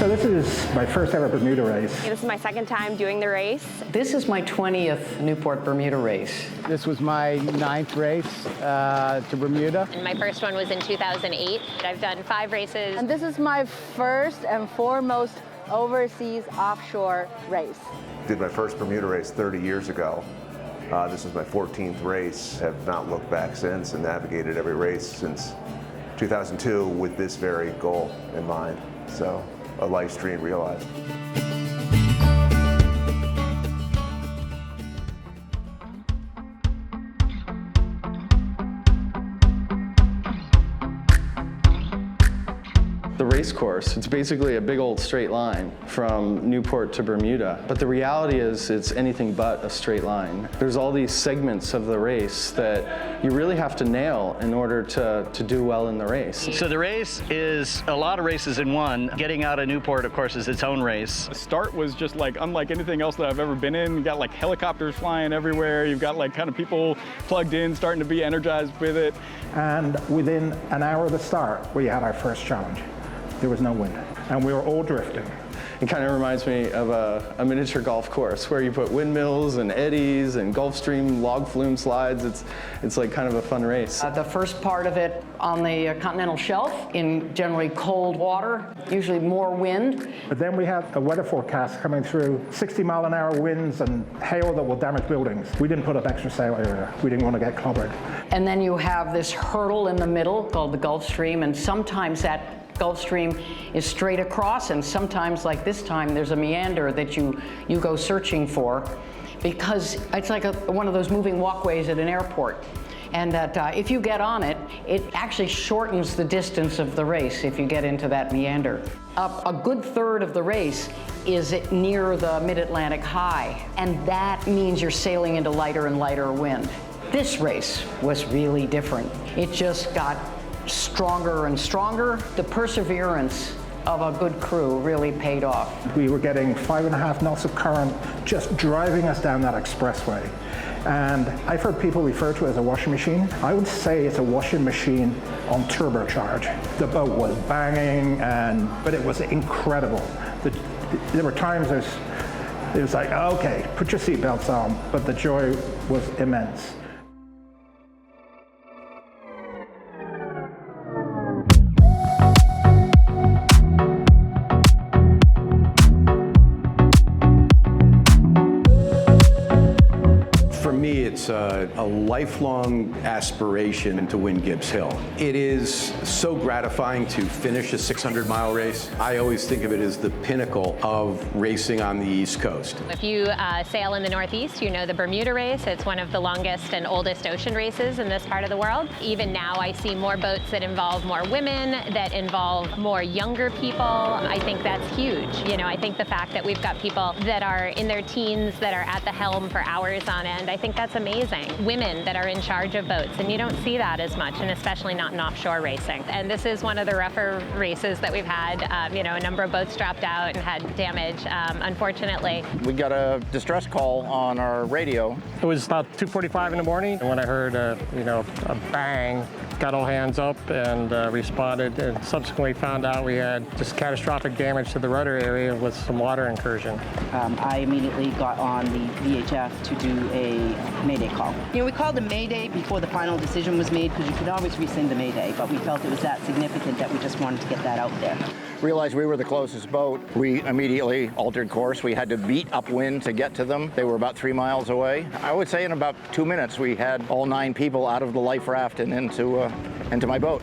this is my first ever Bermuda Race. This is my second time doing the race. This is my 20th Newport Bermuda Race. This was my 9th race to Bermuda. And my first one was in 2008. I've done 5 races. And this is my first and foremost overseas offshore race. Did my first Bermuda race 30 years ago. This is my 14th race. Have not looked back since and navigated every race since 2002 with this very goal in mind. So, a life's dream realized. The race course, it's basically a big old straight line from Newport to Bermuda. But the reality is it's anything but a straight line. There's all these segments of the race that you really have to nail in order to do well in the race. So the race is a lot of races in one. Getting out of Newport, of course, is its own race. The start was just like unlike anything else that I've ever been in. You got like helicopters flying everywhere. You've got like kind of people plugged in, starting to be energized with it. And within an hour of the start, we had our first challenge. There was no wind, and we were all drifting. It kind of reminds me of a miniature golf course where you put windmills and eddies and Gulfstream log flume slides. It's like kind of a fun race. The first part of it on the continental shelf in generally cold water, usually more wind. But then we had a weather forecast coming through, 60-mile-an-hour winds and hail that will damage buildings. We didn't put up extra sail area. We didn't want to get clobbered. And then you have this hurdle in the middle called the Gulfstream, and sometimes that Gulfstream is straight across, and sometimes, like this time, there's a meander that you go searching for, because it's like one of those moving walkways at an airport. And that if you get on it, it actually shortens the distance of the race if you get into that meander. A good third of the race is near the mid-Atlantic high, and that means you're sailing into lighter and lighter wind. This race was really different. It just got stronger and stronger. The perseverance of a good crew really paid off. We were getting 5.5 knots of current just driving us down that expressway. And I've heard people refer to it as a washing machine. I would say it's a washing machine on turbocharge. The boat was banging, but it was incredible. There were times it was like, okay, put your seatbelts on, but the joy was immense. It's a lifelong aspiration to win Gibbs Hill. It is so gratifying to finish a 600-mile race. I always think of it as the pinnacle of racing on the East Coast. If you sail in the Northeast, you know the Bermuda Race. It's one of the longest and oldest ocean races in this part of the world. Even now, I see more boats that involve more women, that involve more younger people. I think that's huge. You know, I think the fact that we've got people that are in their teens that are at the helm for hours on end, I think that's amazing. Women that are in charge of boats, and you don't see that as much, and especially not in offshore racing. And this is one of the rougher races that we've had. You know, a number of boats dropped out and had damage, unfortunately. We got a distress call on our radio. It was about 2:45 in the morning, and when I heard a bang, got all hands up and responded, and subsequently found out we had just catastrophic damage to the rudder area with some water incursion. I immediately got on the VHF to do a Mayday call. You know, we called a Mayday before the final decision was made because you could always rescind the Mayday, but we felt it was that significant that we just wanted to get that out there. Realized we were the closest boat. We immediately altered course. We had to beat upwind to get to them. They were about 3 miles away. I would say in about 2 minutes we had all 9 people out of the life raft and into my boat.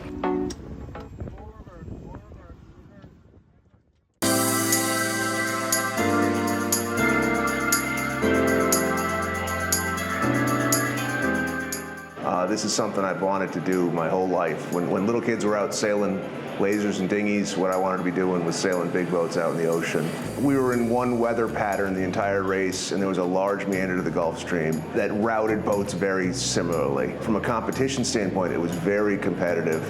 This is something I've wanted to do my whole life. When little kids were out sailing lasers and dinghies, what I wanted to be doing was sailing big boats out in the ocean. We were in one weather pattern the entire race, and there was a large meander to the Gulf Stream that routed boats very similarly. From a competition standpoint, it was very competitive.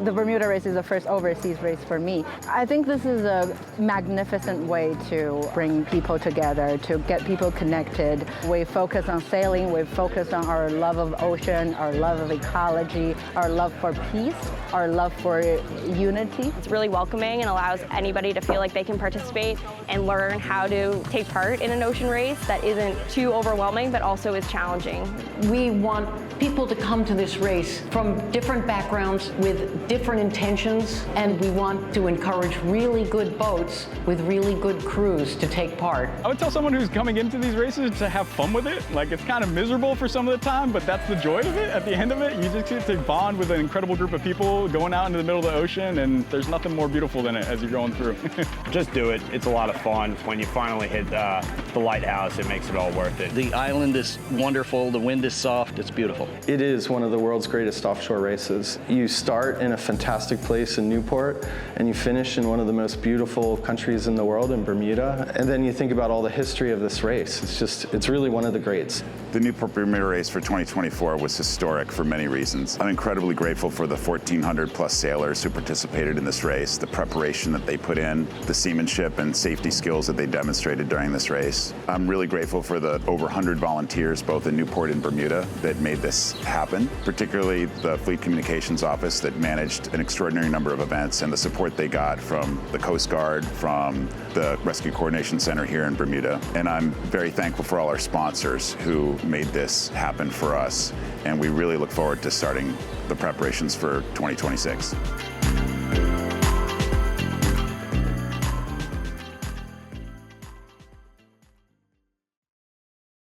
The Bermuda Race is the first overseas race for me. I think this is a magnificent way to bring people together, to get people connected. We focus on sailing, we focus on our love of ocean, our love love of ecology, our love for peace, our love for unity. It's really welcoming and allows anybody to feel like they can participate and learn how to take part in an ocean race that isn't too overwhelming but also is challenging. We want people to come to this race from different backgrounds with different intentions, and we want to encourage really good boats with really good crews to take part. I would tell someone who's coming into these races to have fun with it. Like, it's kind of miserable for some of the time, but that's the joy of it. At the end of it, you just get to bond with an incredible group of people going out into the middle of the ocean, and there's nothing more beautiful than it as you're going through. Just do it. It's a lot of fun. When you finally hit the lighthouse, it makes it all worth it. The island is wonderful, the wind is soft, it's beautiful. It is one of the world's greatest offshore races. You start in a fantastic place in Newport, and you finish in one of the most beautiful countries in the world, in Bermuda. And then you think about all the history of this race. It's really one of the greats. The Newport Bermuda Race for 2024 was historic for many reasons. I'm incredibly grateful for the 1,400 plus sailors who participated in this race, the preparation that they put in, the seamanship and safety skills that they demonstrated during this race. I'm really grateful for the over 100 volunteers, both in Newport and Bermuda, that made this happen, particularly the Fleet Communications Office that managed an extraordinary number of events, and the support they got from the Coast Guard, from the Rescue Coordination Center here in Bermuda. And I'm very thankful for all our sponsors who made this happen for us, and we really look forward to starting the preparations for 2026.